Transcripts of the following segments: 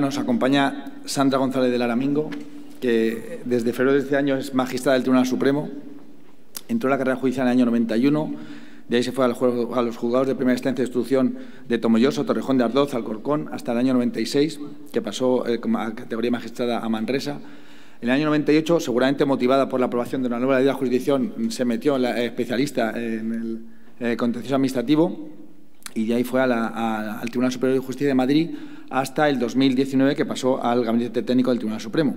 Nos acompaña Sandra González de Laramingo, que desde febrero de este año es magistrada del Tribunal Supremo. Entró en la carrera judicial en el año 91, de ahí se fue a los juzgados de primera instancia de instrucción de Tomelloso, Torrejón de Ardoz, Alcorcón, hasta el año 96, que pasó a categoría magistrada a Manresa. En el año 98, seguramente motivada por la aprobación de una nueva ley de la jurisdicción, se metió en la especialista en el contencioso administrativo y de ahí fue al Tribunal Superior de Justicia de Madrid hasta el 2019, que pasó al Gabinete Técnico del Tribunal Supremo.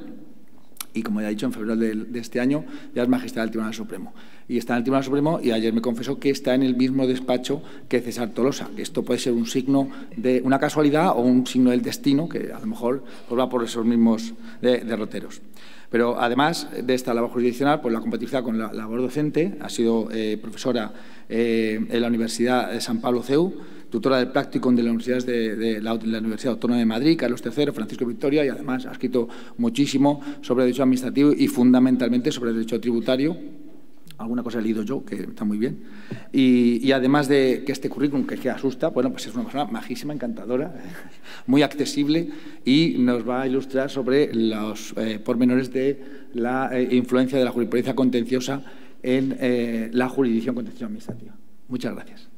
Y, como ya he dicho, en febrero de este año ya es magistrada del Tribunal Supremo. Y está en el Tribunal Supremo y ayer me confesó que está en el mismo despacho que César Tolosa. Esto puede ser un signo de una casualidad o un signo del destino, que a lo mejor pues va por esos mismos derroteros. Pero, además de esta labor jurisdiccional, pues la compatibilidad con la labor docente, ha sido profesora en la Universidad de San Pablo CEU, tutora del Practicum de las universidades de la Universidad Autónoma de Madrid, Carlos III, Francisco Victoria, y además ha escrito muchísimo sobre derecho administrativo y fundamentalmente sobre derecho tributario. Alguna cosa he leído yo, que está muy bien. Y además de que este currículum que asusta, bueno, pues es una persona majísima, encantadora, muy accesible, y nos va a ilustrar sobre los pormenores de la influencia de la jurisprudencia contenciosa en la jurisdicción contenciosa administrativa. Muchas gracias.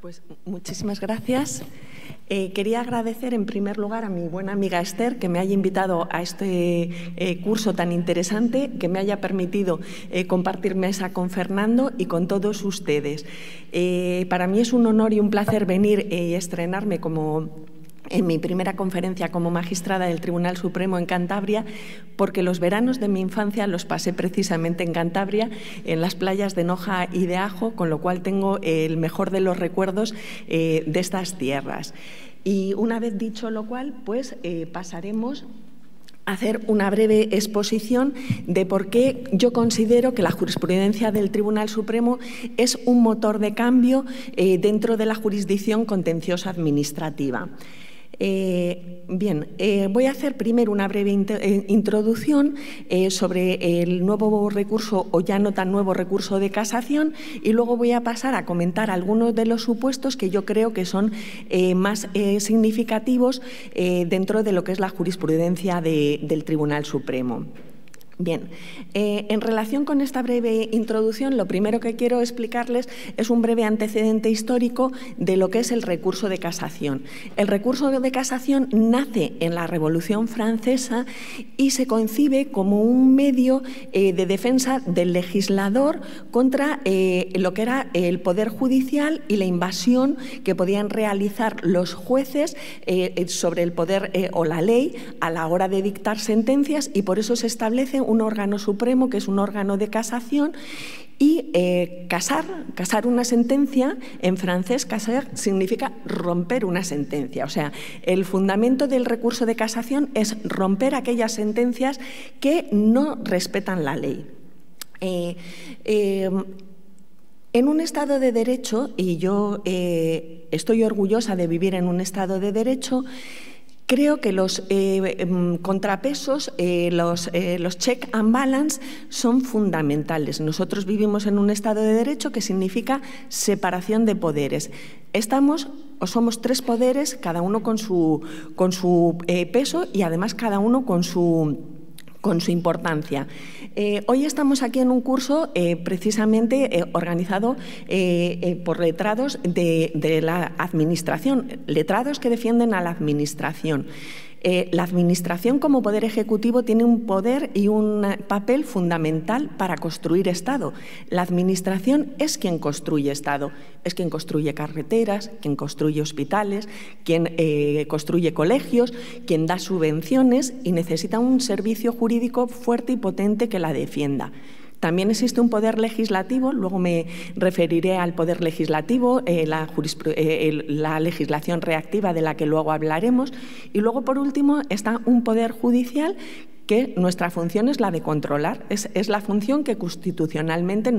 Pues muchísimas gracias. Quería agradecer en primer lugar a mi buena amiga Esther que me haya invitado a este curso tan interesante, que me haya permitido compartir mesa con Fernando y con todos ustedes. Para mí es un honor y un placer venir y estrenarme en mi primera conferencia como magistrada del Tribunal Supremo en Cantabria, porque los veranos de mi infancia los pasé precisamente en Cantabria, en las playas de Noja y de Ajo, con lo cual tengo el mejor de los recuerdos de estas tierras. Y una vez dicho lo cual, pues pasaremos a hacer una breve exposición de por qué yo considero que la jurisprudencia del Tribunal Supremo es un motor de cambio dentro de la jurisdicción contenciosa administrativa. Voy a hacer primero una breve introducción sobre el nuevo recurso o ya no tan nuevo recurso de casación y luego voy a pasar a comentar algunos de los supuestos que yo creo que son más significativos dentro de lo que es la jurisprudencia del Tribunal Supremo. Bien, en relación con esta breve introducción, lo primero que quiero explicarles es un breve antecedente histórico de lo que es el recurso de casación. El recurso de casación nace en la Revolución Francesa y se concibe como un medio de defensa del legislador contra lo que era el Poder Judicial y la invasión que podían realizar los jueces sobre el poder o la ley a la hora de dictar sentencias, y por eso se establece un órgano supremo que es un órgano de casación. Y casar una sentencia, en francés casar significa romper una sentencia. O sea, el fundamento del recurso de casación es romper aquellas sentencias que no respetan la ley. En un Estado de Derecho, y yo estoy orgullosa de vivir en un Estado de Derecho, creo que los contrapesos, los check and balance son fundamentales. Nosotros vivimos en un Estado de Derecho que significa separación de poderes. Somos tres poderes, cada uno con su peso y además cada uno con su importancia. Hoy estamos aquí en un curso precisamente organizado por letrados de la Administración, letrados que defienden a la Administración. La Administración como poder ejecutivo tiene un poder y un papel fundamental para construir Estado. La Administración es quien construye Estado, es quien construye carreteras, quien construye hospitales, quien construye colegios, quien da subvenciones y necesita un servicio jurídico fuerte y potente que la defienda. También existe un poder legislativo, luego me referiré al poder legislativo, la legislación reactiva de la que luego hablaremos, y luego por último está un poder judicial que nuestra función es la de controlar, es la función que constitucionalmente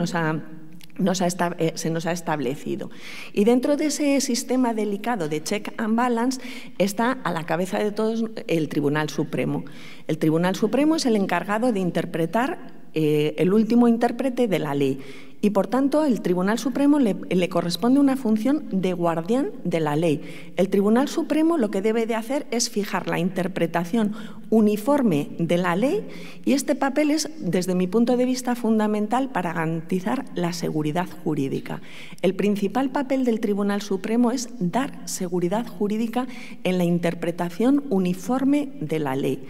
se nos ha establecido. Y dentro de ese sistema delicado de check and balance está a la cabeza de todos el Tribunal Supremo. El Tribunal Supremo es el encargado de interpretar, el último intérprete de la ley. y, por tanto, el Tribunal Supremo le corresponde una función de guardián de la ley. El Tribunal Supremo lo que debe de hacer es fijar la interpretación uniforme de la ley, y este papel es, desde mi punto de vista, fundamental para garantizar la seguridad jurídica. El principal papel del Tribunal Supremo es dar seguridad jurídica en la interpretación uniforme de la ley.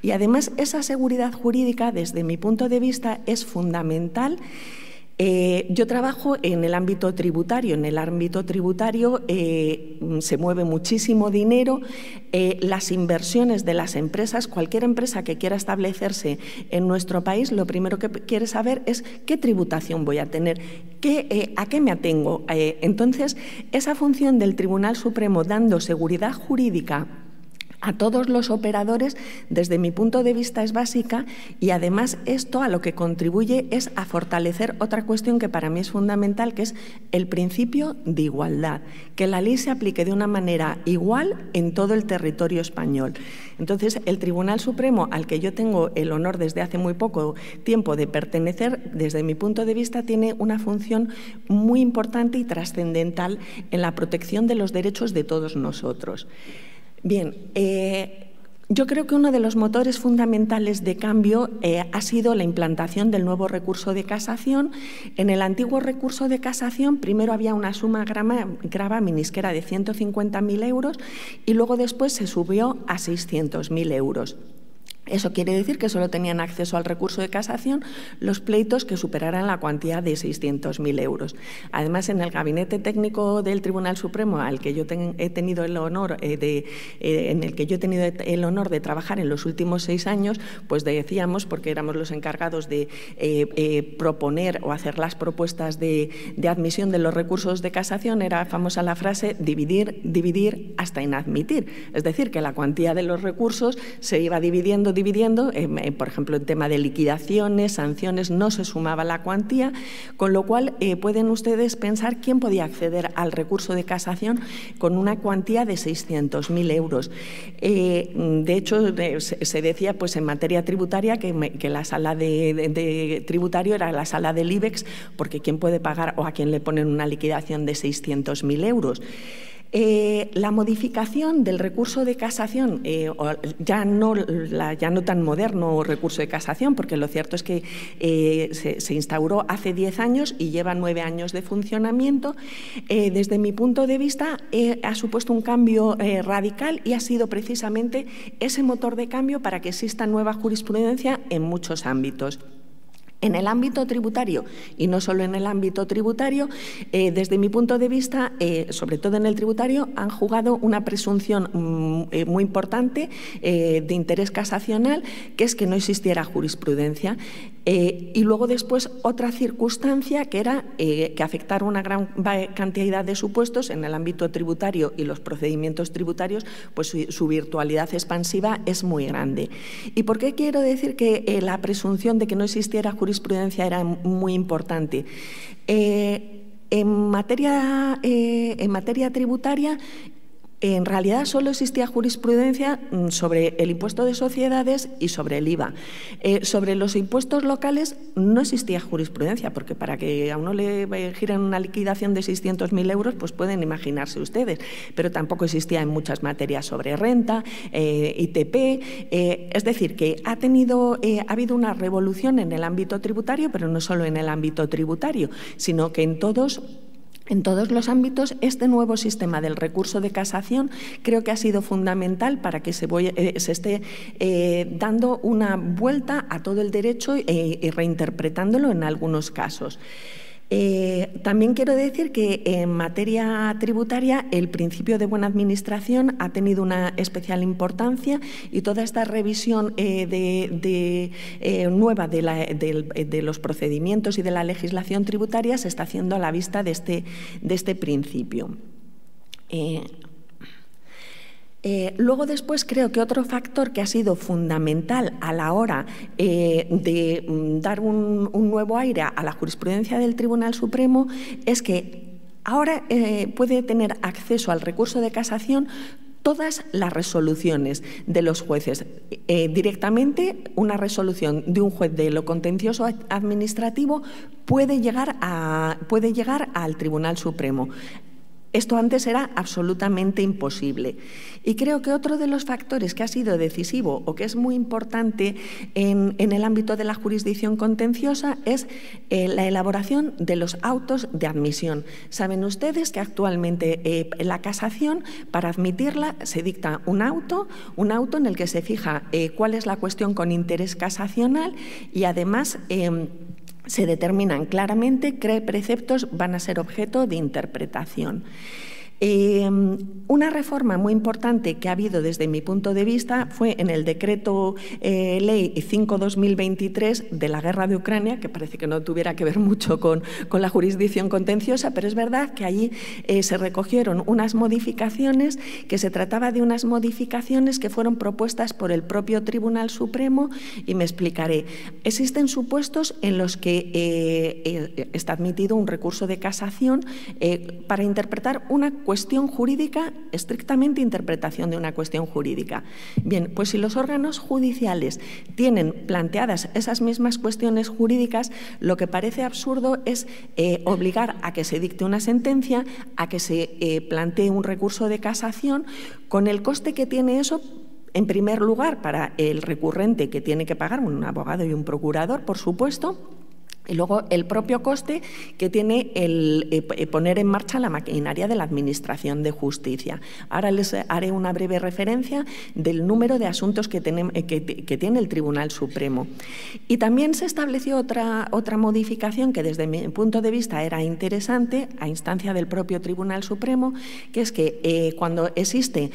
Y además esa seguridad jurídica, desde mi punto de vista, es fundamental. Yo trabajo en el ámbito tributario. En el ámbito tributario se mueve muchísimo dinero. Las inversiones de las empresas, cualquier empresa que quiera establecerse en nuestro país, lo primero que quiere saber es qué tributación voy a tener, a qué me atengo. Entonces, esa función del Tribunal Supremo dando seguridad jurídica a todos los operadores, desde mi punto de vista, es básica, y además esto a lo que contribuye es a fortalecer otra cuestión que para mí es fundamental, que es el principio de igualdad, que la ley se aplique de una manera igual en todo el territorio español. Entonces, el Tribunal Supremo, al que yo tengo el honor desde hace muy poco tiempo de pertenecer, desde mi punto de vista, tiene una función muy importante y trascendental en la protección de los derechos de todos nosotros. Bien, yo creo que uno de los motores fundamentales de cambio ha sido la implantación del nuevo recurso de casación. En el antiguo recurso de casación primero había una suma gravaminis que era de 150.000 euros y luego después se subió a 600.000 euros. Eso quiere decir que solo tenían acceso al recurso de casación los pleitos que superaran la cuantía de 600.000 euros. Además, en el gabinete técnico del Tribunal Supremo, al que yo he tenido el honor de trabajar en los últimos 6 años, pues decíamos, porque éramos los encargados de proponer o hacer las propuestas de admisión de los recursos de casación, era famosa la frase dividir hasta inadmitir. Es decir, que la cuantía de los recursos se iba dividiendo, por ejemplo, en tema de liquidaciones, sanciones, no se sumaba la cuantía, con lo cual pueden ustedes pensar quién podía acceder al recurso de casación con una cuantía de 600.000 euros. De hecho, se decía pues, en materia tributaria que la sala de tributario era la sala del IBEX, porque ¿quién puede pagar o a quién le ponen una liquidación de 600.000 euros? La modificación del recurso de casación, ya no tan moderno recurso de casación, porque lo cierto es que se instauró hace 10 años y lleva 9 años de funcionamiento, desde mi punto de vista ha supuesto un cambio radical y ha sido precisamente ese motor de cambio para que exista nueva jurisprudencia en muchos ámbitos. En el ámbito tributario, y no solo en el ámbito tributario, desde mi punto de vista, sobre todo en el tributario, han jugado una presunción muy importante de interés casacional, que es que no existiera jurisprudencia. Y luego después otra circunstancia que era que afectar una gran cantidad de supuestos en el ámbito tributario y los procedimientos tributarios, pues su virtualidad expansiva es muy grande. ¿Y por qué quiero decir que la presunción de que no existiera jurisprudencia era muy importante? En materia tributaria, en realidad solo existía jurisprudencia sobre el impuesto de sociedades y sobre el IVA. Sobre los impuestos locales no existía jurisprudencia, porque para que a uno le giren una liquidación de 600.000 euros, pues pueden imaginarse ustedes, pero tampoco existía en muchas materias sobre renta, ITP. Es decir, que ha habido una revolución en el ámbito tributario, pero no solo en el ámbito tributario, sino que en todos los ámbitos, este nuevo sistema del recurso de casación creo que ha sido fundamental para que se esté dando una vuelta a todo el derecho y reinterpretándolo en algunos casos. También quiero decir que en materia tributaria el principio de buena administración ha tenido una especial importancia y toda esta revisión nueva de los procedimientos y de la legislación tributaria se está haciendo a la vista de este principio. Luego después creo que otro factor que ha sido fundamental a la hora de dar un nuevo aire a la jurisprudencia del Tribunal Supremo es que ahora puede tener acceso al recurso de casación todas las resoluciones de los jueces. Directamente, una resolución de un juez de lo contencioso administrativo puede llegar al Tribunal Supremo. Esto antes era absolutamente imposible. Y creo que otro de los factores que ha sido decisivo o que es muy importante en el ámbito de la jurisdicción contenciosa es la elaboración de los autos de admisión. Saben ustedes que actualmente la casación, para admitirla, se dicta un auto en el que se fija cuál es la cuestión con interés casacional y además se determinan claramente qué preceptos van a ser objeto de interpretación. Una reforma muy importante que ha habido desde mi punto de vista fue en el decreto ley 5/2023 de la guerra de Ucrania, que parece que no tuviera que ver mucho con la jurisdicción contenciosa, pero es verdad que allí se recogieron unas modificaciones, que se trataba de unas modificaciones que fueron propuestas por el propio Tribunal Supremo, y me explicaré. Existen supuestos en los que está admitido un recurso de casación para interpretar una cuestión jurídica, estrictamente interpretación de una cuestión jurídica. Bien, pues si los órganos judiciales tienen planteadas esas mismas cuestiones jurídicas, lo que parece absurdo es obligar a que se dicte una sentencia, a que se plantee un recurso de casación, con el coste que tiene eso. En primer lugar, para el recurrente, que tiene que pagar un abogado y un procurador, por supuesto, y luego el propio coste que tiene el poner en marcha la maquinaria de la Administración de Justicia. Ahora les haré una breve referencia del número de asuntos que tiene el Tribunal Supremo. Y también se estableció otra modificación que desde mi punto de vista era interesante, a instancia del propio Tribunal Supremo, que es que cuando existe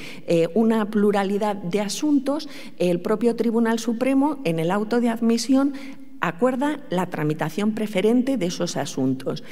una pluralidad de asuntos, el propio Tribunal Supremo, en el auto de admisión, acuerda la tramitación preferente de esos asuntos.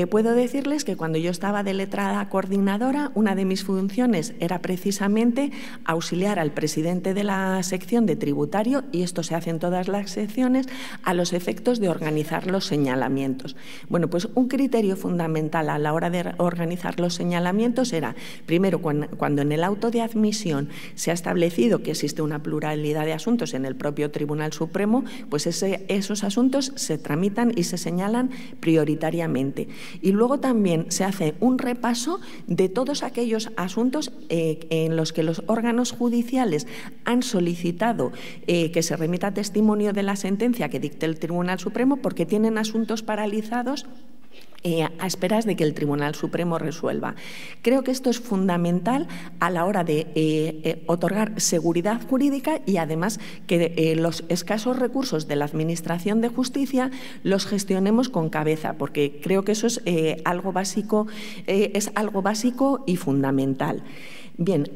Puedo decirles que cuando yo estaba de letrada coordinadora, una de mis funciones era precisamente auxiliar al presidente de la sección de tributario, y esto se hace en todas las secciones, a los efectos de organizar los señalamientos. Bueno, pues un criterio fundamental a la hora de organizar los señalamientos era, primero, cuando en el auto de admisión se ha establecido que existe una pluralidad de asuntos en el propio Tribunal Supremo, pues esos asuntos se tramitan y se señalan prioritariamente. Y luego también se hace un repaso de todos aquellos asuntos en los que los órganos judiciales han solicitado que se remita testimonio de la sentencia que dicte el Tribunal Supremo, porque tienen asuntos paralizados a esperas de que el Tribunal Supremo resuelva. Creo que esto es fundamental a la hora de otorgar seguridad jurídica y además que los escasos recursos de la Administración de Justicia los gestionemos con cabeza, porque creo que eso es algo básico y fundamental. Bien,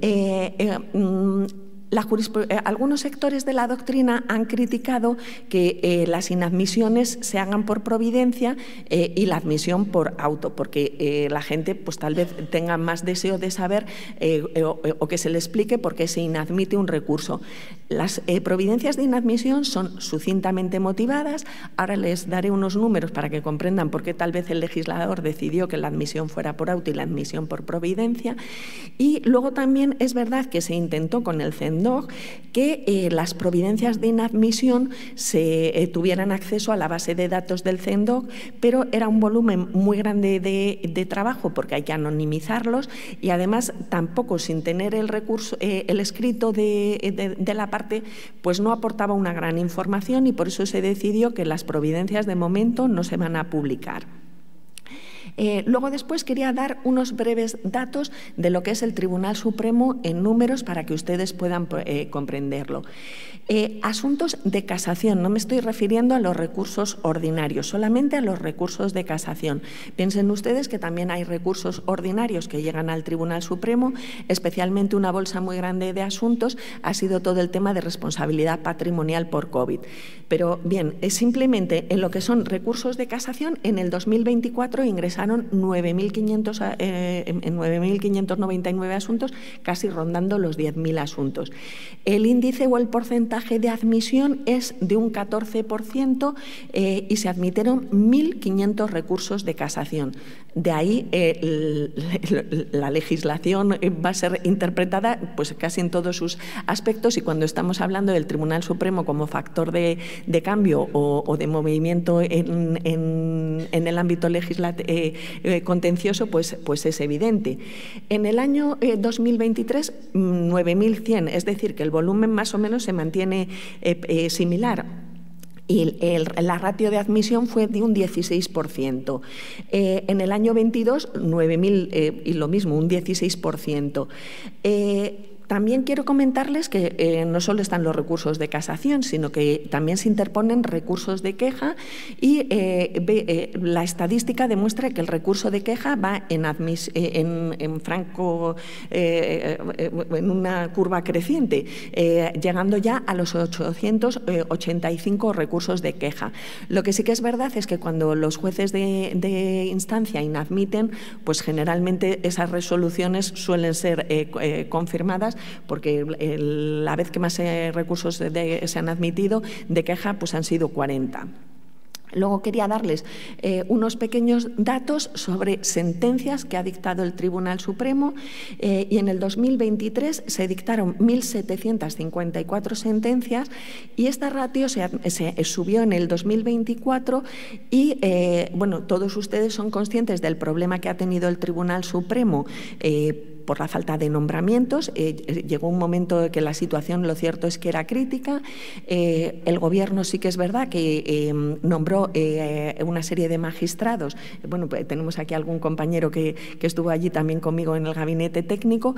algunos sectores de la doctrina han criticado que las inadmisiones se hagan por providencia y la admisión por auto, porque la gente pues tal vez tenga más deseo de saber o que se le explique por qué se inadmite un recurso. Las providencias de inadmisión son sucintamente motivadas. Ahora les daré unos números para que comprendan por qué tal vez el legislador decidió que la admisión fuera por auto y la admisión por providencia. Y luego también es verdad que se intentó con el CENDOG que las providencias de inadmisión tuvieran acceso a la base de datos del CENDOG, pero era un volumen muy grande de trabajo porque hay que anonimizarlos, y además tampoco, sin tener el recurso, el escrito de la parte, pues no aportaba una gran información, y por eso se decidió que las providencias de momento no se van a publicar. Luego después quería dar unos breves datos de lo que es el Tribunal Supremo en números para que ustedes puedan comprenderlo. Asuntos de casación, no me estoy refiriendo a los recursos ordinarios, solamente a los recursos de casación. Piensen ustedes que también hay recursos ordinarios que llegan al Tribunal Supremo, especialmente una bolsa muy grande de asuntos ha sido todo el tema de responsabilidad patrimonial por COVID. Pero bien, simplemente en lo que son recursos de casación, en el 2024 ingresaron 9.599 asuntos, casi rondando los 10.000 asuntos. El índice o el porcentaje de admisión es de un 14% y se admitieron 1.500 recursos de casación. De ahí la legislación va a ser interpretada pues, casi en todos sus aspectos, y cuando estamos hablando del Tribunal Supremo como factor de cambio o de movimiento en el ámbito contencioso, pues es evidente. En el año 2023, 9.100, es decir, que el volumen más o menos se mantiene similar. Y la ratio de admisión fue de un 16%. En el año 22, 9.000 y lo mismo, un 16%. También quiero comentarles que no solo están los recursos de casación, sino que también se interponen recursos de queja, y la estadística demuestra que el recurso de queja va en una curva creciente, llegando ya a los 885 recursos de queja. Lo que sí que es verdad es que cuando los jueces de instancia inadmiten, pues generalmente esas resoluciones suelen ser confirmadas, porque la vez que más recursos se han admitido de queja pues han sido 40. Luego quería darles unos pequeños datos sobre sentencias que ha dictado el Tribunal Supremo, y en el 2023 se dictaron 1.754 sentencias, y esta ratio se subió en el 2024 y, bueno, todos ustedes son conscientes del problema que ha tenido el Tribunal Supremo por la falta de nombramientos. Llegó un momento en que la situación, lo cierto es que era crítica. El Gobierno sí que es verdad que nombró una serie de magistrados. Bueno, pues tenemos aquí algún compañero que estuvo allí también conmigo en el gabinete técnico,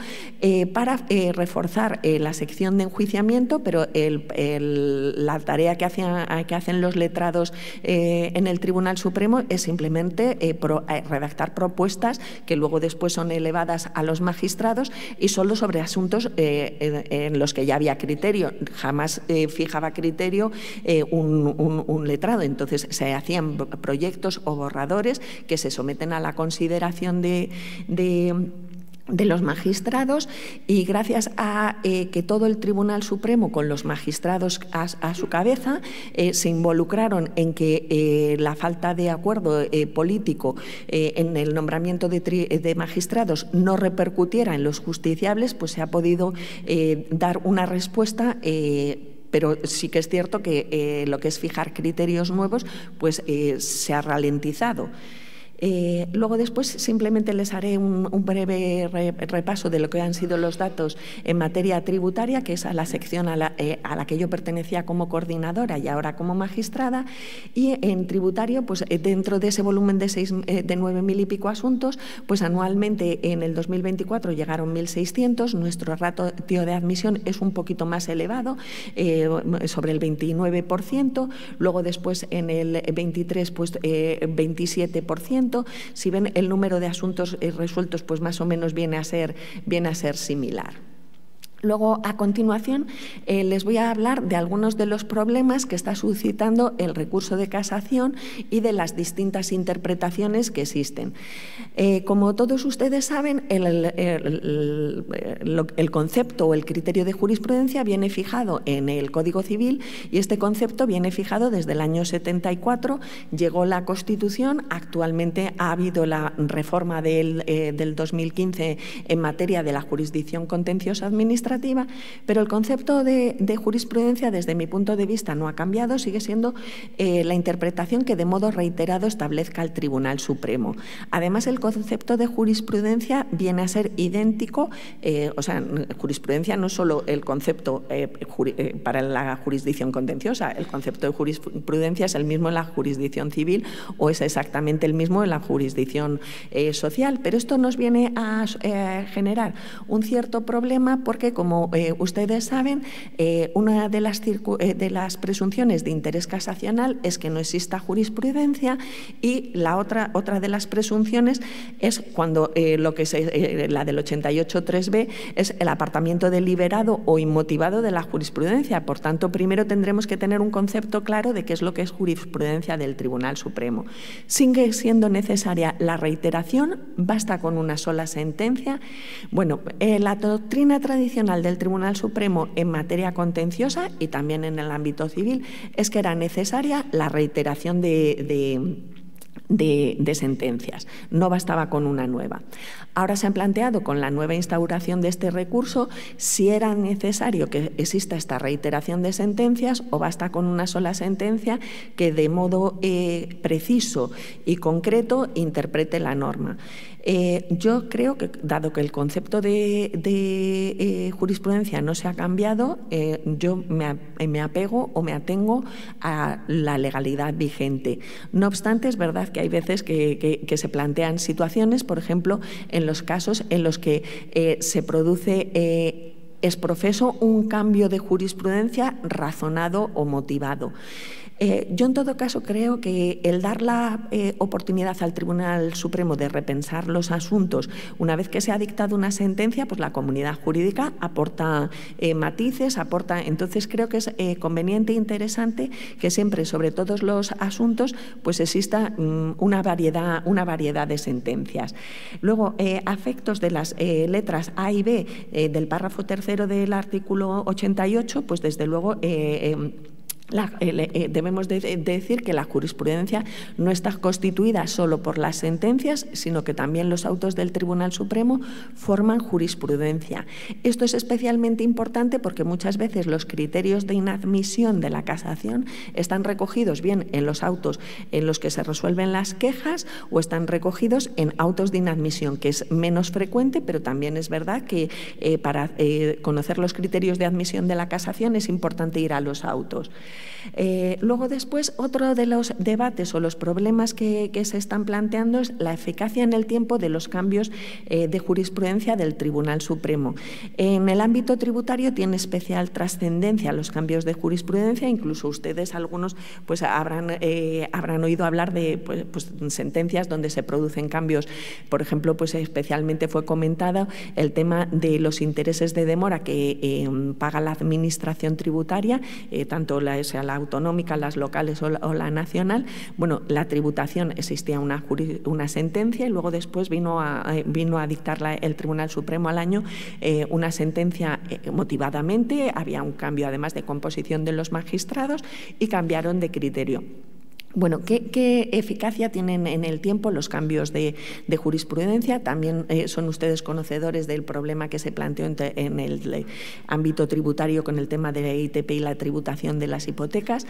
para reforzar la sección de enjuiciamiento, pero la tarea que hacen los letrados en el Tribunal Supremo es simplemente redactar propuestas que luego después son elevadas a los magistrados, y solo sobre asuntos en los que ya había criterio. Jamás fijaba criterio un letrado. Entonces se hacían proyectos o borradores que se someten a la consideración de los magistrados, y gracias a que todo el Tribunal Supremo, con los magistrados a su cabeza, se involucraron en que la falta de acuerdo político en el nombramiento de magistrados no repercutiera en los justiciables, pues se ha podido dar una respuesta. Pero sí que es cierto que lo que es fijar criterios nuevos pues se ha ralentizado. Luego después simplemente les haré un breve repaso de lo que han sido los datos en materia tributaria, que es a la sección a la que yo pertenecía como coordinadora y ahora como magistrada. Y en tributario, pues dentro de ese volumen de 9.000 y pico asuntos, pues anualmente en el 2024 llegaron 1.600. Nuestro ratio de admisión es un poquito más elevado, sobre el 29%. Luego después en el 23 pues 27%. Si ven el número de asuntos resueltos, pues más o menos viene a ser similar. Luego, a continuación, les voy a hablar de algunos de los problemas que está suscitando el recurso de casación y de las distintas interpretaciones que existen. Como todos ustedes saben, el concepto o el criterio de jurisprudencia viene fijado en el Código Civil, y este concepto viene fijado desde el año 74. Llegó la Constitución, actualmente ha habido la reforma del 2015 en materia de la jurisdicción contenciosa administrativa, pero el concepto de jurisprudencia, desde mi punto de vista, no ha cambiado, sigue siendo la interpretación que de modo reiterado establezca el Tribunal Supremo. Además, el concepto de jurisprudencia viene a ser idéntico, o sea, jurisprudencia no es solo el concepto para la jurisdicción contenciosa, el concepto de jurisprudencia es el mismo en la jurisdicción civil o es exactamente el mismo en la jurisdicción social, pero esto nos viene a generar un cierto problema porque, como ustedes saben, una de las presunciones de interés casacional es que no exista jurisprudencia, y la otra de las presunciones es cuando la del 88.3b es el apartamiento deliberado o inmotivado de la jurisprudencia. Por tanto, primero tendremos que tener un concepto claro de qué es lo que es jurisprudencia del Tribunal Supremo. Sigue siendo necesaria la reiteración, basta con una sola sentencia. Bueno, la doctrina tradicional del Tribunal Supremo en materia contenciosa y también en el ámbito civil es que era necesaria la reiteración de sentencias. No bastaba con una nueva. Ahora se han planteado, con la nueva instauración de este recurso, si era necesario que exista esta reiteración de sentencias o basta con una sola sentencia que de modo preciso y concreto interprete la norma. Yo creo que, dado que el concepto de jurisprudencia no se ha cambiado, yo me apego o me atengo a la legalidad vigente. No obstante, es verdad que hay veces que se plantean situaciones, por ejemplo, en los casos en los que se produce ex profeso un cambio de jurisprudencia razonado o motivado. Yo, en todo caso, creo que el dar la oportunidad al Tribunal Supremo de repensar los asuntos una vez que se ha dictado una sentencia, pues la comunidad jurídica aporta matices, aporta. Entonces, creo que es conveniente e interesante que siempre, sobre todos los asuntos, pues exista una variedad de sentencias. Luego, a efectos de las letras A y B del párrafo tercero del artículo 88, pues desde luego debemos decir que la jurisprudencia no está constituida solo por las sentencias, sino que también los autos del Tribunal Supremo forman jurisprudencia. Esto es especialmente importante porque muchas veces los criterios de inadmisión de la casación están recogidos bien en los autos en los que se resuelven las quejas o están recogidos en autos de inadmisión, que es menos frecuente, pero también es verdad que para conocer los criterios de admisión de la casación es importante ir a los autos. Luego, después, otro de los debates o los problemas que se están planteando es la eficacia en el tiempo de los cambios de jurisprudencia del Tribunal Supremo. En el ámbito tributario tiene especial trascendencia los cambios de jurisprudencia, incluso ustedes, algunos, pues habrán oído hablar de pues, sentencias donde se producen cambios. Por ejemplo, pues especialmente fue comentado el tema de los intereses de demora que paga la Administración tributaria, tanto la autonómica, las locales o la nacional. Bueno, la tributación existía una sentencia y luego después vino a dictarla el Tribunal Supremo al año una sentencia motivadamente. Había un cambio además de composición de los magistrados y cambiaron de criterio. Bueno, ¿qué eficacia tienen en el tiempo los cambios de jurisprudencia? También son ustedes conocedores del problema que se planteó en el ámbito tributario con el tema de la ITP y la tributación de las hipotecas.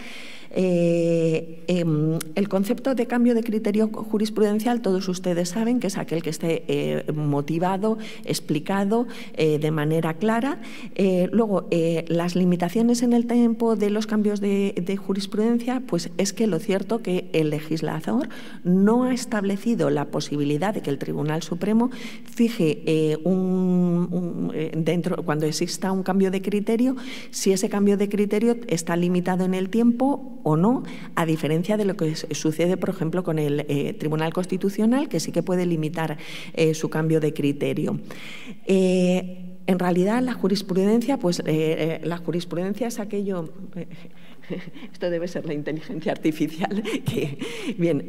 El concepto de cambio de criterio jurisprudencial, todos ustedes saben que es aquel que esté motivado, explicado de manera clara. Luego, las limitaciones en el tiempo de los cambios de jurisprudencia, pues es que lo cierto que el legislador no ha establecido la posibilidad de que el Tribunal Supremo fije cuando exista un cambio de criterio, si ese cambio de criterio está limitado en el tiempo o no, a diferencia de lo que sucede, por ejemplo, con el Tribunal Constitucional, que sí que puede limitar su cambio de criterio. En realidad, la jurisprudencia, pues la jurisprudencia es aquello. Esto debe ser la inteligencia artificial. Bien,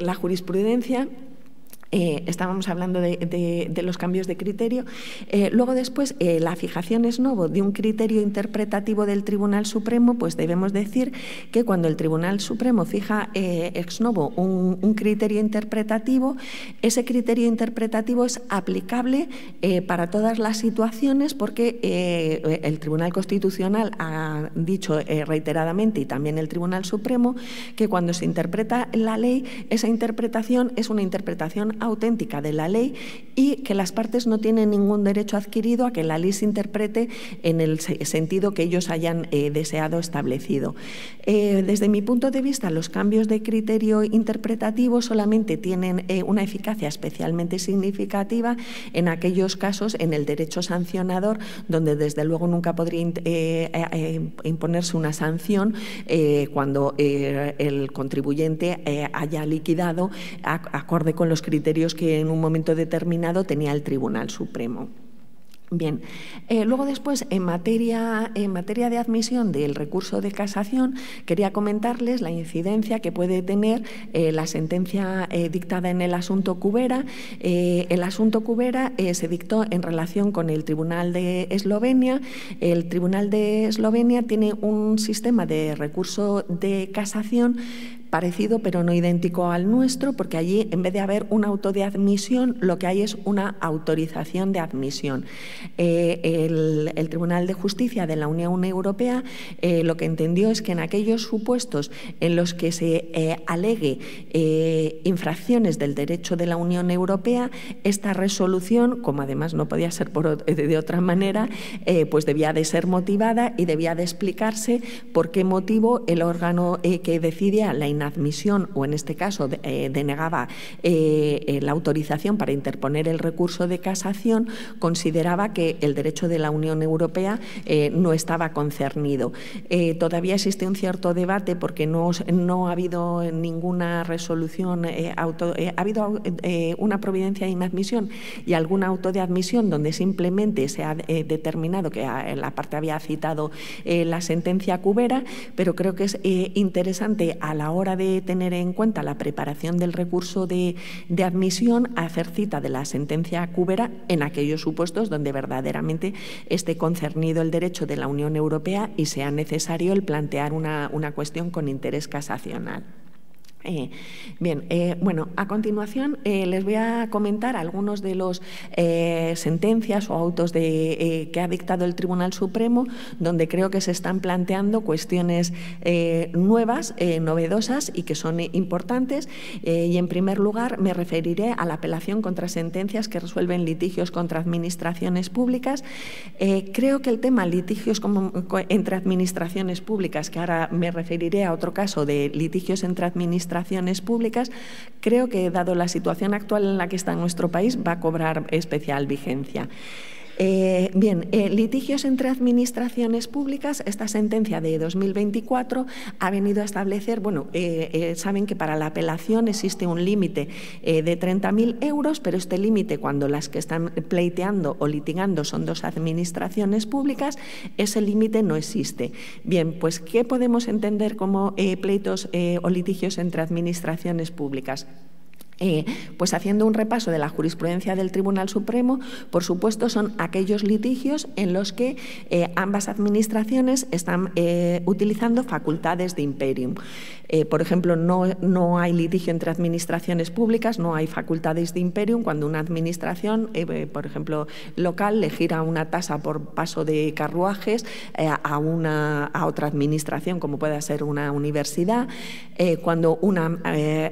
la jurisprudencia. Estábamos hablando de los cambios de criterio. Luego, después, la fijación ex novo de un criterio interpretativo del Tribunal Supremo, pues debemos decir que cuando el Tribunal Supremo fija ex novo un criterio interpretativo, ese criterio interpretativo es aplicable para todas las situaciones porque el Tribunal Constitucional ha dicho reiteradamente, y también el Tribunal Supremo, que cuando se interpreta la ley, esa interpretación es una interpretación auténtica de la ley y que las partes no tienen ningún derecho adquirido a que la ley se interprete en el sentido que ellos hayan deseado establecido. Desde mi punto de vista, los cambios de criterio interpretativo solamente tienen una eficacia especialmente significativa en aquellos casos en el derecho sancionador, donde desde luego nunca podría imponerse una sanción cuando el contribuyente haya liquidado acorde con los criterios que en un momento determinado tenía el Tribunal Supremo. Bien, luego después, en materia de admisión del recurso de casación, quería comentarles la incidencia que puede tener la sentencia dictada en el asunto Cubera. El asunto Cubera se dictó en relación con el Tribunal de Eslovenia. El Tribunal de Eslovenia tiene un sistema de recurso de casación parecido pero no idéntico al nuestro, porque allí, en vez de haber un auto de admisión, lo que hay es una autorización de admisión. El Tribunal de Justicia de la Unión Europea lo que entendió es que en aquellos supuestos en los que se alegue infracciones del derecho de la Unión Europea, esta resolución, como además no podía ser de otra manera, pues debía de ser motivada y debía de explicarse por qué motivo el órgano que decidía la inadmisión, o en este caso denegaba la autorización para interponer el recurso de casación, consideraba que el derecho de la Unión Europea no estaba concernido. Todavía existe un cierto debate porque no ha habido ninguna resolución, ha habido una providencia de inadmisión y algún auto de admisión donde simplemente se ha determinado que la parte había citado la sentencia Cubera, pero creo que es interesante a la hora de tener en cuenta la preparación del recurso de admisión hacer cita de la sentencia Cubera en aquellos supuestos donde verdaderamente esté concernido el derecho de la Unión Europea y sea necesario el plantear una cuestión con interés casacional. Bien, bueno, a continuación les voy a comentar algunos de los sentencias o autos que ha dictado el Tribunal Supremo, donde creo que se están planteando cuestiones nuevas, novedosas y que son importantes. Y en primer lugar me referiré a la apelación contra sentencias que resuelven litigios contra administraciones públicas. Creo que el tema litigios entre administraciones públicas, que ahora me referiré a otro caso de litigios entre administraciones públicas, creo que, dado la situación actual en la que está nuestro país, va a cobrar especial vigencia. Bien, litigios entre administraciones públicas. Esta sentencia de 2024 ha venido a establecer, bueno, saben que para la apelación existe un límite de 30.000 euros, pero este límite, cuando las que están pleiteando o litigando son dos administraciones públicas, ese límite no existe. Bien, pues ¿qué podemos entender como pleitos o litigios entre administraciones públicas? Pues haciendo un repaso de la jurisprudencia del Tribunal Supremo, por supuesto son aquellos litigios en los que ambas administraciones están utilizando facultades de imperium. Por ejemplo, no hay litigio entre administraciones públicas, no hay facultades de imperium cuando una administración, por ejemplo, local, le gira una tasa por paso de carruajes a otra administración, como pueda ser una universidad, cuando una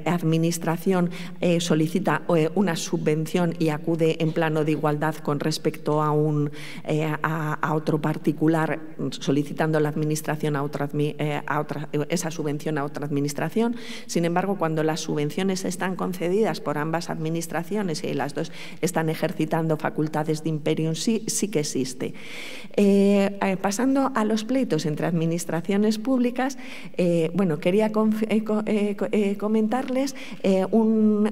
administración solicita una subvención y acude en plano de igualdad con respecto a otro particular, solicitando la administración esa subvención a otra administración. Sin embargo, cuando las subvenciones están concedidas por ambas administraciones y las dos están ejercitando facultades de imperium, sí que existe. Pasando a los pleitos entre administraciones públicas, bueno, quería comentarles un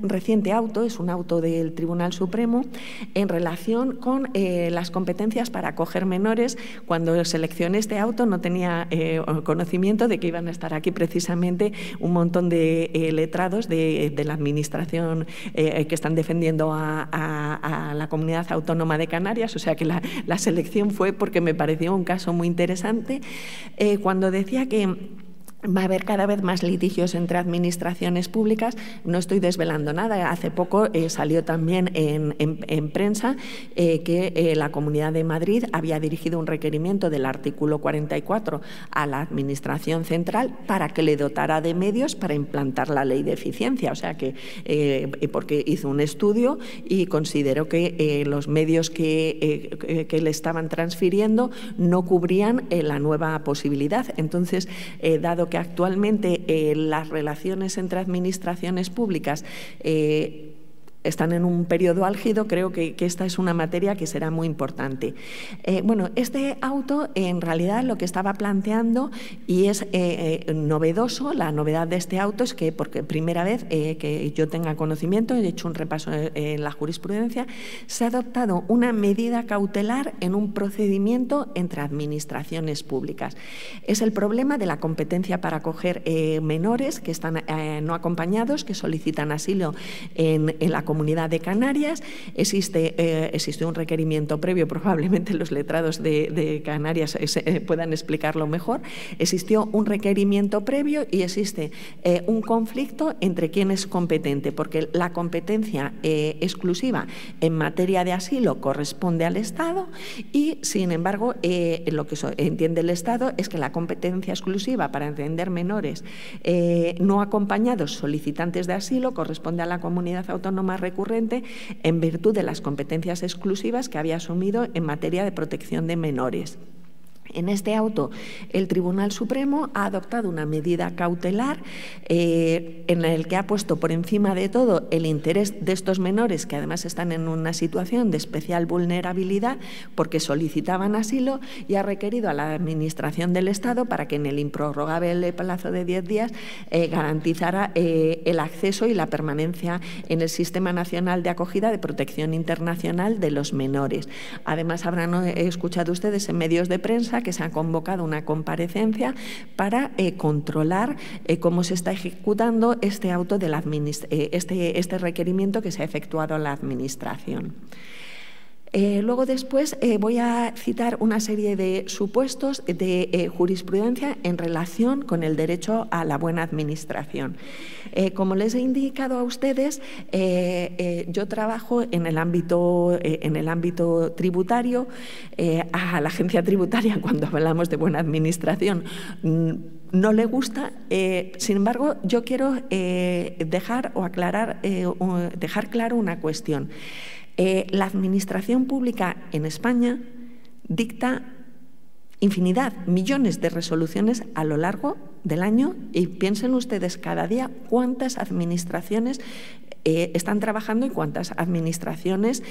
reciente auto, es un auto del Tribunal Supremo, en relación con las competencias para acoger menores. Cuando seleccioné este auto no tenía conocimiento de que iban a estar aquí precisamente un montón de letrados de la Administración que están defendiendo a la Comunidad Autónoma de Canarias, o sea que la selección fue porque me pareció un caso muy interesante. Cuando decía que va a haber cada vez más litigios entre administraciones públicas, no estoy desvelando nada. Hace poco salió también en prensa que la Comunidad de Madrid había dirigido un requerimiento del artículo 44 a la Administración Central para que le dotara de medios para implantar la ley de eficiencia. O sea que, porque hizo un estudio y consideró que los medios que le estaban transfiriendo no cubrían la nueva posibilidad. Entonces, dado que actualmente las relaciones entre administraciones públicas están en un periodo álgido, creo que esta es una materia que será muy importante. Bueno, este auto en realidad lo que estaba planteando, y es novedoso, la novedad de este auto es que, porque primera vez que yo tenga conocimiento, he hecho un repaso en la jurisprudencia, se ha adoptado una medida cautelar en un procedimiento entre administraciones públicas. Es el problema de la competencia para acoger menores que están no acompañados, que solicitan asilo en la Comunidad Comunidad de Canarias. Existe un requerimiento previo, probablemente los letrados de Canarias puedan explicarlo mejor. Existió un requerimiento previo y existe un conflicto entre quién es competente, porque la competencia exclusiva en materia de asilo corresponde al Estado y, sin embargo, lo que entiende el Estado es que la competencia exclusiva para atender menores no acompañados solicitantes de asilo corresponde a la comunidad autónoma recurrente en virtud de las competencias exclusivas que había asumido en materia de protección de menores. En este auto, el Tribunal Supremo ha adoptado una medida cautelar en el que ha puesto por encima de todo el interés de estos menores, que además están en una situación de especial vulnerabilidad porque solicitaban asilo, y ha requerido a la Administración del Estado para que en el improrrogable plazo de 10 días garantizara el acceso y la permanencia en el Sistema Nacional de Acogida de Protección Internacional de los menores. Además, habrán escuchado ustedes en medios de prensa que se ha convocado una comparecencia para controlar cómo se está ejecutando este auto de este requerimiento que se ha efectuado a la Administración. Luego después voy a citar una serie de supuestos de jurisprudencia en relación con el derecho a la buena administración. Como les he indicado a ustedes, yo trabajo en el ámbito tributario. A la agencia tributaria, cuando hablamos de buena administración, no le gusta. Sin embargo, yo quiero dejar claro una cuestión. La administración pública en España dicta infinidad, millones de resoluciones a lo largo del año, y piensen ustedes cada día cuántas administraciones están trabajando y cuántas administraciones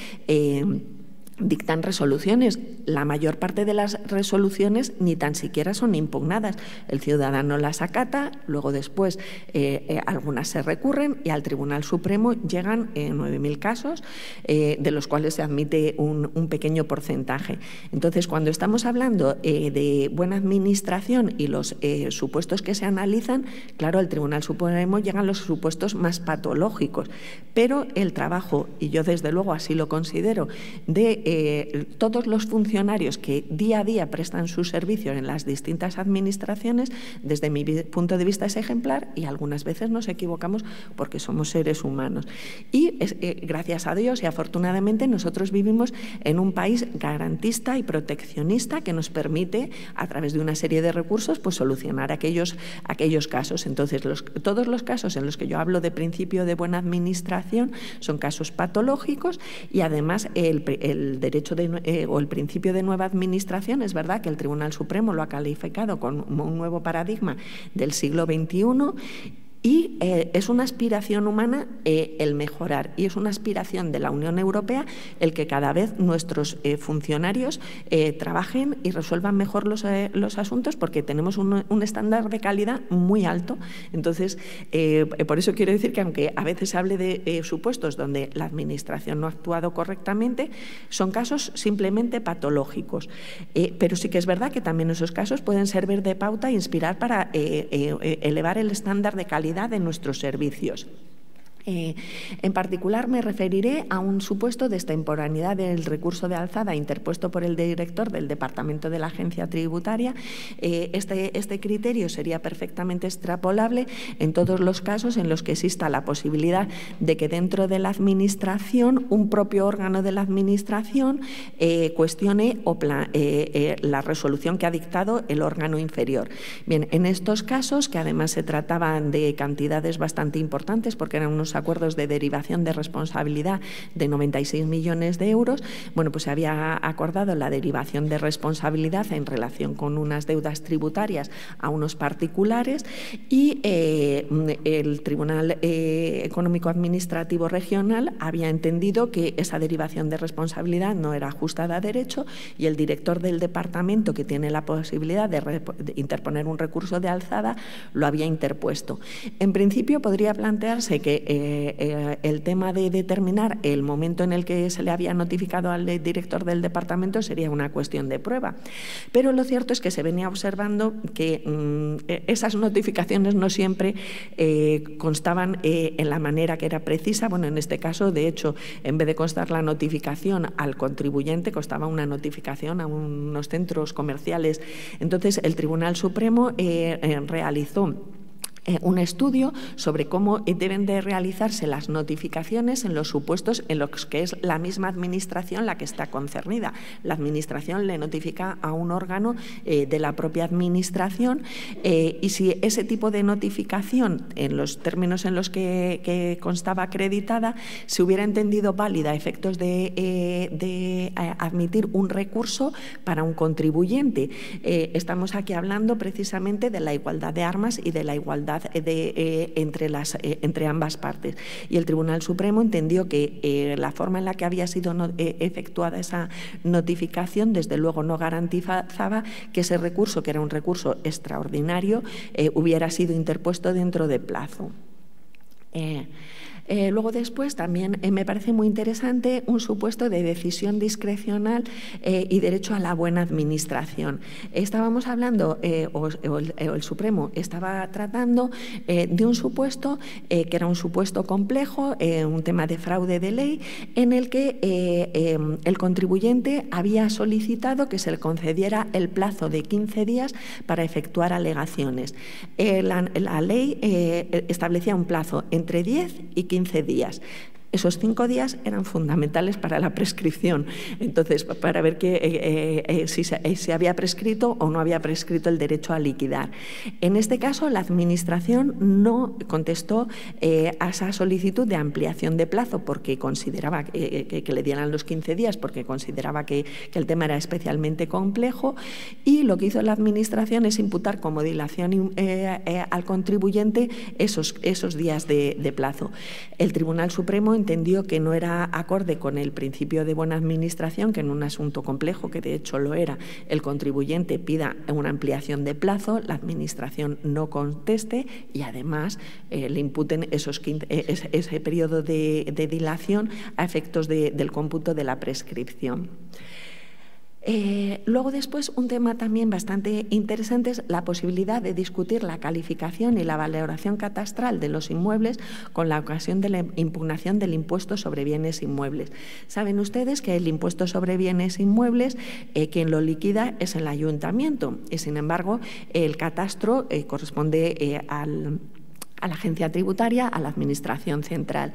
dictan resoluciones. La mayor parte de las resoluciones ni tan siquiera son impugnadas. El ciudadano las acata, luego después algunas se recurren y al Tribunal Supremo llegan 9.000 casos, de los cuales se admite un pequeño porcentaje. Entonces, cuando estamos hablando de buena administración y los supuestos que se analizan, claro, al Tribunal Supremo llegan los supuestos más patológicos, pero el trabajo, y yo desde luego así lo considero, de todos los funcionarios que día a día prestan sus servicios en las distintas administraciones, desde mi punto de vista es ejemplar, y algunas veces nos equivocamos porque somos seres humanos. Y gracias a Dios y afortunadamente nosotros vivimos en un país garantista y proteccionista que nos permite, a través de una serie de recursos, pues solucionar aquellos casos. Entonces, todos los casos en los que yo hablo de principio de buena administración son casos patológicos, y además el derecho o el principio de nueva administración, es verdad que el Tribunal Supremo lo ha calificado como un nuevo paradigma del siglo XXI, y es una aspiración humana el mejorar, y es una aspiración de la Unión Europea el que cada vez nuestros funcionarios trabajen y resuelvan mejor los asuntos, porque tenemos un estándar de calidad muy alto. Entonces, por eso quiero decir que aunque a veces se hable de supuestos donde la Administración no ha actuado correctamente, son casos simplemente patológicos. Pero sí que es verdad que también esos casos pueden servir de pauta e inspirar para elevar el estándar de calidad de nuestros servicios. En particular me referiré a un supuesto de extemporaneidad del recurso de alzada interpuesto por el director del Departamento de la Agencia Tributaria. Este criterio sería perfectamente extrapolable en todos los casos en los que exista la posibilidad de que dentro de la Administración un propio órgano de la Administración cuestione la resolución que ha dictado el órgano inferior. Bien, en estos casos, que además se trataban de cantidades bastante importantes porque eran unos acuerdos de derivación de responsabilidad de 96 millones de euros, bueno, pues se había acordado la derivación de responsabilidad en relación con unas deudas tributarias a unos particulares, y el Tribunal Económico Administrativo Regional había entendido que esa derivación de responsabilidad no era ajustada a derecho, y el director del departamento, que tiene la posibilidad de interponer un recurso de alzada, lo había interpuesto. En principio podría plantearse que el tema de determinar el momento en el que se le había notificado al director del departamento sería una cuestión de prueba. Pero lo cierto es que se venía observando que esas notificaciones no siempre constaban en la manera que era precisa. Bueno, en este caso, de hecho, en vez de constar la notificación al contribuyente, constaba una notificación a unos centros comerciales. Entonces, el Tribunal Supremo realizó un estudio sobre cómo deben de realizarse las notificaciones en los supuestos en los que es la misma administración la que está concernida. La administración le notifica a un órgano de la propia administración y si ese tipo de notificación, en los términos en los que constaba acreditada, se hubiera entendido válida a efectos de admitir un recurso para un contribuyente. Estamos aquí hablando precisamente de la igualdad de armas y de la igualdad entre ambas partes. Y el Tribunal Supremo entendió que la forma en la que había sido efectuada esa notificación, desde luego no garantizaba que ese recurso, que era un recurso extraordinario, hubiera sido interpuesto dentro de plazo. Luego después también me parece muy interesante un supuesto de decisión discrecional y derecho a la buena administración. Estábamos hablando, o el Supremo estaba tratando de un supuesto que era un supuesto complejo, un tema de fraude de ley, en el que el contribuyente había solicitado que se le concediera el plazo de 15 días para efectuar alegaciones. La ley establecía un plazo entre 10 y 15 días. Esos 5 días eran fundamentales para la prescripción. Entonces, para ver si se había prescrito o no había prescrito el derecho a liquidar. En este caso, la Administración no contestó a esa solicitud de ampliación de plazo porque consideraba que le dieran los 15 días, porque consideraba que el tema era especialmente complejo, y lo que hizo la Administración es imputar como dilación al contribuyente esos días de plazo. El Tribunal Supremo entendió que no era acorde con el principio de buena administración, que en un asunto complejo, que de hecho lo era, el contribuyente pida una ampliación de plazo, la Administración no conteste y además le imputen ese periodo de dilación a efectos del cómputo de la prescripción. Luego después un tema también bastante interesante es la posibilidad de discutir la calificación y la valoración catastral de los inmuebles con la ocasión de la impugnación del impuesto sobre bienes inmuebles. Saben ustedes que el impuesto sobre bienes inmuebles quien lo liquida es el ayuntamiento y sin embargo el catastro corresponde a la agencia tributaria, a la Administración central.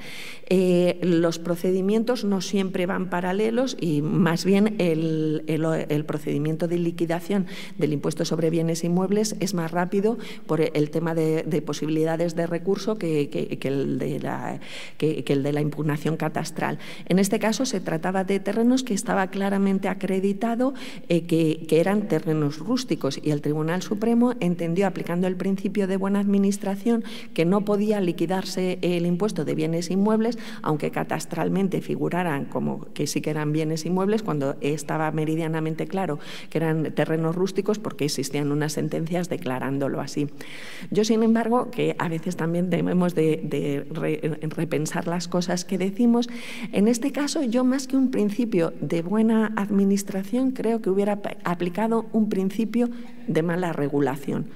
Los procedimientos no siempre van paralelos y más bien el procedimiento de liquidación del impuesto sobre bienes inmuebles es más rápido por el tema de posibilidades de recurso que el de la impugnación catastral. En este caso se trataba de terrenos que estaba claramente acreditado que eran terrenos rústicos y el Tribunal Supremo entendió, aplicando el principio de buena administración, que no podía liquidarse el impuesto de bienes inmuebles, aunque catastralmente figuraran como que sí que eran bienes inmuebles, cuando estaba meridianamente claro que eran terrenos rústicos porque existían unas sentencias declarándolo así. Yo, sin embargo, que a veces también debemos de repensar las cosas que decimos, en este caso yo más que un principio de buena administración creo que hubiera aplicado un principio de mala regulación.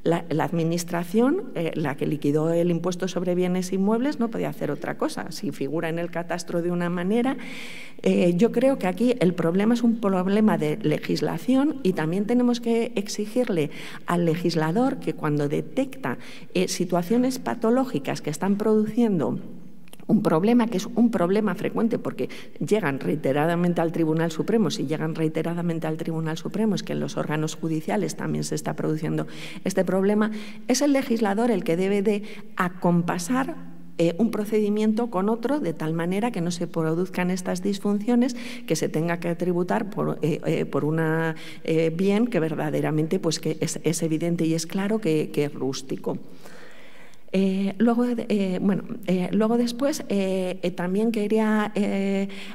La Administración, la que liquidó el impuesto sobre bienes inmuebles, no podía hacer otra cosa. Si figura en el catastro de una manera, yo creo que aquí el problema es un problema de legislación y también tenemos que exigirle al legislador que cuando detecta situaciones patológicas que están produciendo un problema que es un problema frecuente porque llegan reiteradamente al Tribunal Supremo. Si llegan reiteradamente al Tribunal Supremo es que en los órganos judiciales también se está produciendo este problema. Es el legislador el que debe de acompasar un procedimiento con otro de tal manera que no se produzcan estas disfunciones, que se tenga que tributar por una bien que verdaderamente pues, que es evidente y es claro que es rústico. Luego después también quería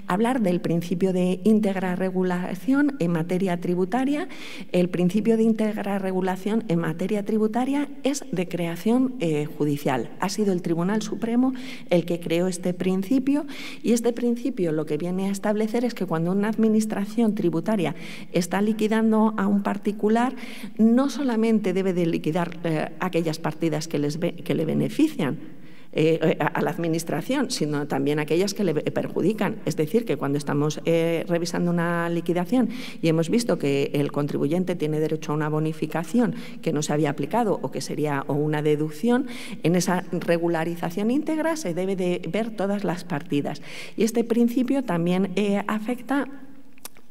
hablar del principio de íntegra regulación en materia tributaria. El principio de íntegra regulación en materia tributaria es de creación judicial. Ha sido el Tribunal Supremo el que creó este principio, y este principio lo que viene a establecer es que cuando una administración tributaria está liquidando a un particular, no solamente debe de liquidar aquellas partidas que le benefician a la administración, sino también aquellas que le perjudican. Es decir, que cuando estamos revisando una liquidación y hemos visto que el contribuyente tiene derecho a una bonificación que no se había aplicado o que sería una deducción, en esa regularización íntegra se debe de ver todas las partidas. Y este principio también afecta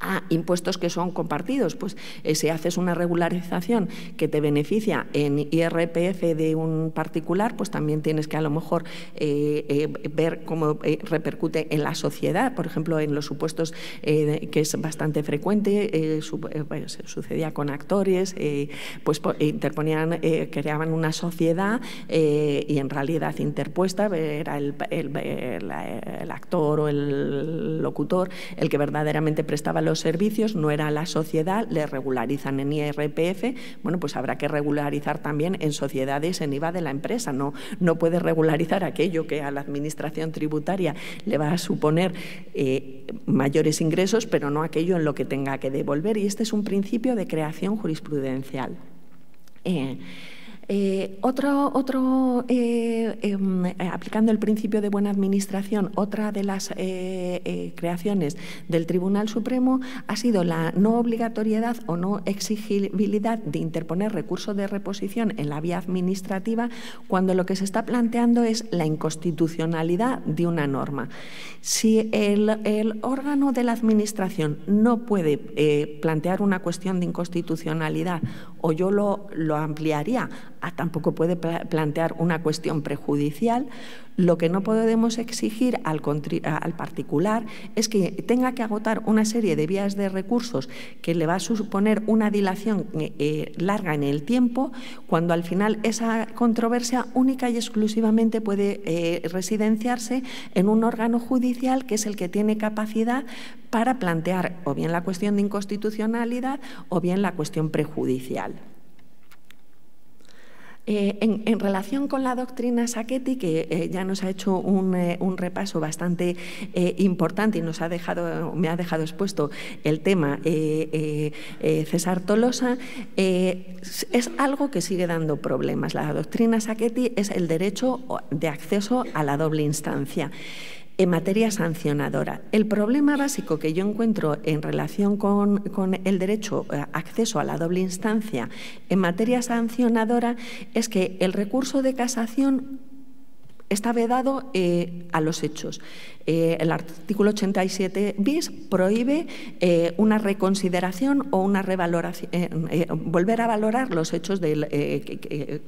a impuestos que son compartidos. Pues si haces una regularización que te beneficia en IRPF de un particular, pues también tienes que a lo mejor ver cómo repercute en la sociedad. Por ejemplo, en los supuestos que es bastante frecuente, sucedía con actores, pues interponían, creaban una sociedad y en realidad interpuesta era el actor o el locutor el que verdaderamente prestaba los servicios, no era la sociedad, le regularizan en IRPF, bueno, pues habrá que regularizar también en sociedades en IVA de la empresa, no puede regularizar aquello que a la administración tributaria le va a suponer mayores ingresos, pero no aquello en lo que tenga que devolver, y este es un principio de creación jurisprudencial. Aplicando el principio de buena administración, otra de las creaciones del Tribunal Supremo ha sido la no obligatoriedad o no exigibilidad de interponer recurso de reposición en la vía administrativa cuando lo que se está planteando es la inconstitucionalidad de una norma. Si el órgano de la Administración no puede plantear una cuestión de inconstitucionalidad, o yo lo ampliaría, tampoco puede plantear una cuestión prejudicial, lo que no podemos exigir al particular es que tenga que agotar una serie de vías de recursos que le va a suponer una dilación larga en el tiempo, cuando al final esa controversia única y exclusivamente puede residenciarse en un órgano judicial que es el que tiene capacidad para plantear o bien la cuestión de inconstitucionalidad o bien la cuestión prejudicial. En relación con la doctrina Sacchetti, que ya nos ha hecho un repaso bastante importante y me ha dejado expuesto el tema César Tolosa, es algo que sigue dando problemas. La doctrina Sacchetti es el derecho de acceso a la doble instancia en materia sancionadora. El problema básico que yo encuentro en relación con el derecho a acceso a la doble instancia en materia sancionadora es que el recurso de casación está vedado a los hechos. El artículo 87 bis prohíbe una reconsideración o una revaloración, volver a valorar los hechos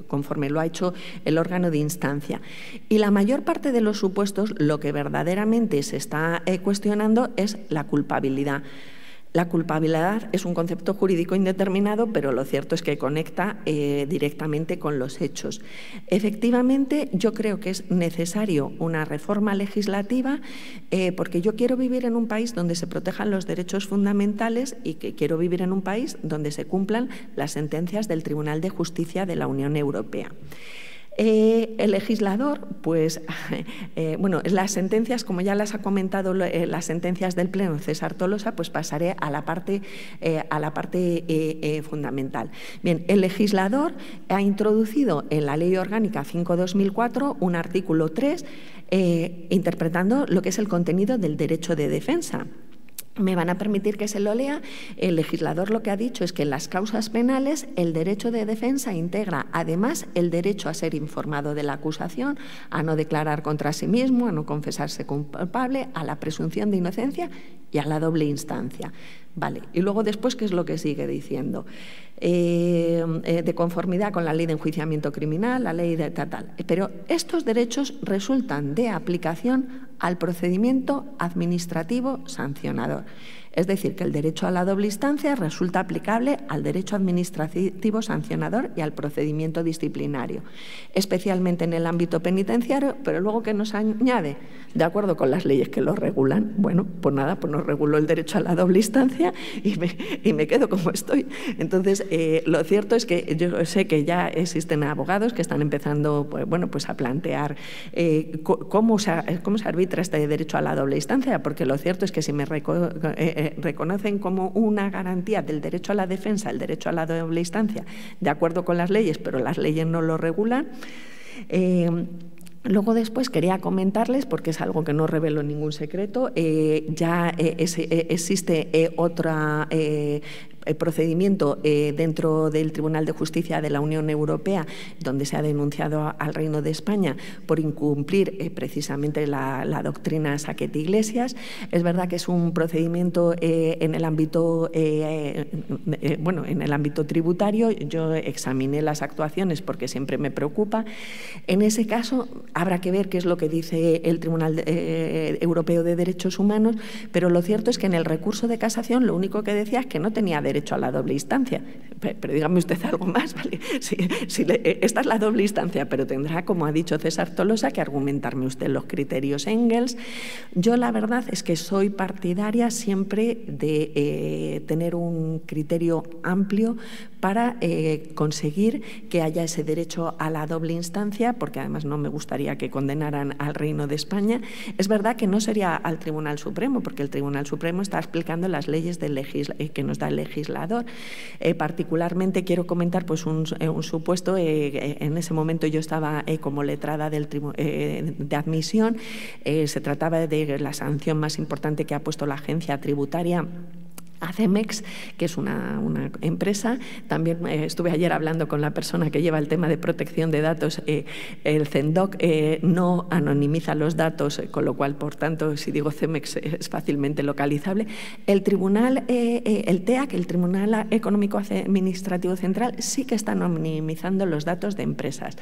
conforme lo ha hecho el órgano de instancia. Y la mayor parte de los supuestos, lo que verdaderamente se está cuestionando es la culpabilidad. La culpabilidad es un concepto jurídico indeterminado, pero lo cierto es que conecta directamente con los hechos. Efectivamente, yo creo que es necesario una reforma legislativa porque yo quiero vivir en un país donde se protejan los derechos fundamentales y que quiero vivir en un país donde se cumplan las sentencias del Tribunal de Justicia de la Unión Europea. El legislador, pues, bueno, las sentencias, como ya las ha comentado las sentencias del Pleno César Tolosa, pues pasaré a la parte fundamental. Bien, el legislador ha introducido en la Ley Orgánica 5/2004 un artículo 3 interpretando lo que es el contenido del derecho de defensa. Me van a permitir que se lo lea. El legislador lo que ha dicho es que en las causas penales el derecho de defensa integra además el derecho a ser informado de la acusación, a no declarar contra sí mismo, a no confesarse culpable, a la presunción de inocencia y a la doble instancia. Vale. Y luego después, ¿qué es lo que sigue diciendo? De conformidad con la ley de enjuiciamiento criminal, la ley de tal. Pero estos derechos resultan de aplicación al procedimiento administrativo sancionador. Es decir, que el derecho a la doble instancia resulta aplicable al derecho administrativo sancionador y al procedimiento disciplinario, especialmente en el ámbito penitenciario, pero luego ¿qué nos añade? De acuerdo con las leyes que lo regulan. Bueno, pues nada, pues nos reguló el derecho a la doble instancia y me quedo como estoy. Entonces, lo cierto es que yo sé que ya existen abogados que están empezando pues a plantear cómo se arbitra este derecho a la doble instancia, porque lo cierto es que si me reconocen como una garantía del derecho a la defensa, el derecho a la doble instancia, de acuerdo con las leyes, pero las leyes no lo regulan. Luego después quería comentarles, porque es algo que no revelo ningún secreto, ya existe otra procedimiento dentro del Tribunal de Justicia de la Unión Europea, donde se ha denunciado al Reino de España por incumplir precisamente la doctrina Saquet-Iglesias. Es verdad que es un procedimiento en el ámbito tributario. Yo examiné las actuaciones porque siempre me preocupa. En ese caso habrá que ver qué es lo que dice el Tribunal Europeo de Derechos Humanos, pero lo cierto es que en el recurso de casación lo único que decía es que no tenía derecho a la doble instancia. Pero dígame usted algo más, ¿vale? Esta es la doble instancia, pero tendrá, como ha dicho César Tolosa, que argumentarme usted los criterios Engels. Yo la verdad es que soy partidaria siempre de tener un criterio amplio para conseguir que haya ese derecho a la doble instancia, porque además no me gustaría que condenaran al Reino de España. Es verdad que no sería al Tribunal Supremo, porque el Tribunal Supremo está explicando las leyes que nos da el legislador. Particularmente quiero comentar pues, un supuesto. En ese momento yo estaba como letrada de admisión. Se trataba de la sanción más importante que ha puesto la agencia tributaria a Cemex, que es una empresa. También estuve ayer hablando con la persona que lleva el tema de protección de datos. El CENDOC no anonimiza los datos, con lo cual, por tanto, si digo Cemex es fácilmente localizable. El Tribunal, el TEAC, el Tribunal Económico Administrativo Central, sí que está anonimizando los datos de empresas,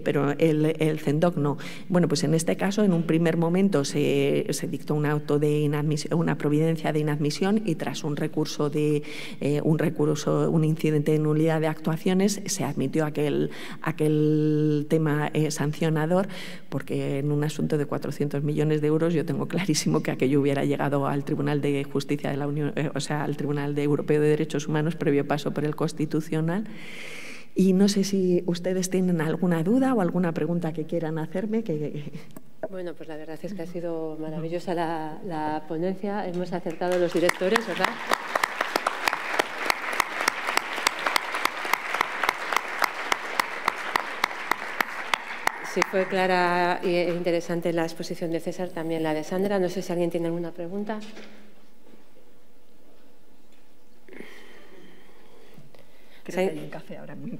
pero el CENDOC no. Bueno, pues en este caso, en un primer momento se dictó un auto de inadmisión, una providencia de inadmisión, y tras un incidente de nulidad de actuaciones, se admitió aquel tema sancionador, porque en un asunto de 400 millones de euros yo tengo clarísimo que aquello hubiera llegado al Tribunal de Justicia de la Unión, o sea, al Tribunal Europeo de Derechos Humanos, previo paso por el Constitucional. Y no sé si ustedes tienen alguna duda o alguna pregunta que quieran hacerme. Bueno, pues la verdad es que ha sido maravillosa la ponencia. Hemos acertado los directores, ¿verdad? Sí, fue clara e interesante la exposición de César, también la de Sandra. No sé si alguien tiene alguna pregunta.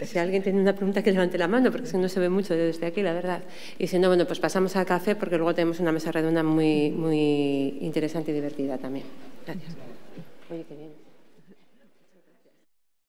Si alguien tiene una pregunta, que levante la mano, porque no se ve mucho desde aquí, la verdad. Y si no, bueno, pues pasamos al café, porque luego tenemos una mesa redonda muy interesante y divertida también. Gracias. Oye, qué bien.